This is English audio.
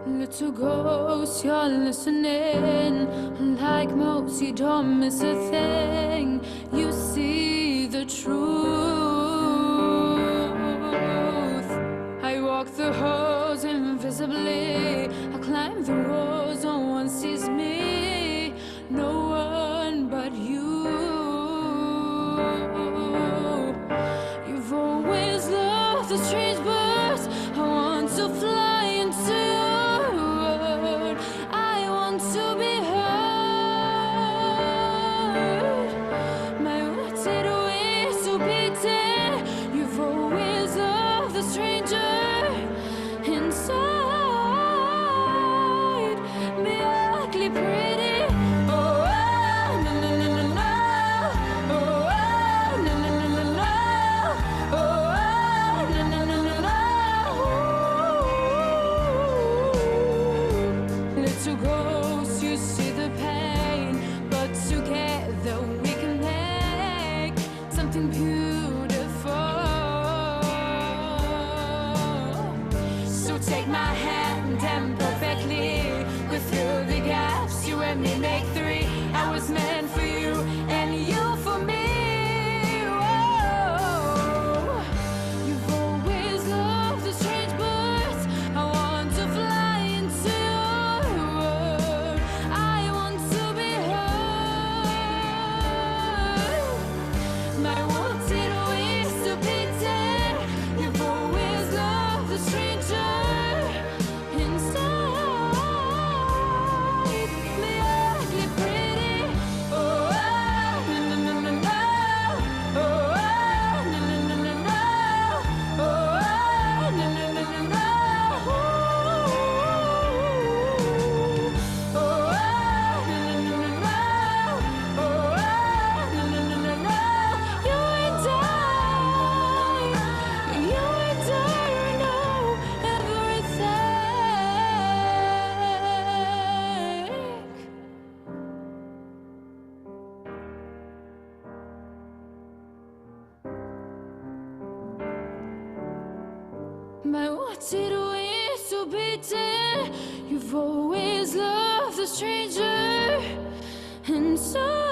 Little ghost, you're listening. Like most, you don't miss a thing. You see the truth. I walk the halls invisibly. I climb the walls, no one sees me. No one but you. You've always loved the strange birds. I want to fly into your world. I want to be heard. My wanted ways to be dead. You've always loved the stranger inside me, ugly pretty. Oh, no, no, no, no, no. Oh, no, no, no, no, no. Oh, no, no, no, no, no. Little ghost, you see the pain, but together we can make something beautiful. So take my hand and perfectly we fill the gaps. You and me make three. I was meant for you and you for me. Whoa. You've always loved the strange birds. I want to fly into your world. I want to be heard. My wanted ways to be dead. You've always loved the stranger inside me, ugly pretty. Oh, no, no, no, no, no. Oh, no, no, no, no, no. Oh, no, no, no, no, no. Oh, no, no, no, no, no. Oh, no, no, no, no, no. You and I know everything. My wanted ways to be dead. You've always loved the stranger inside.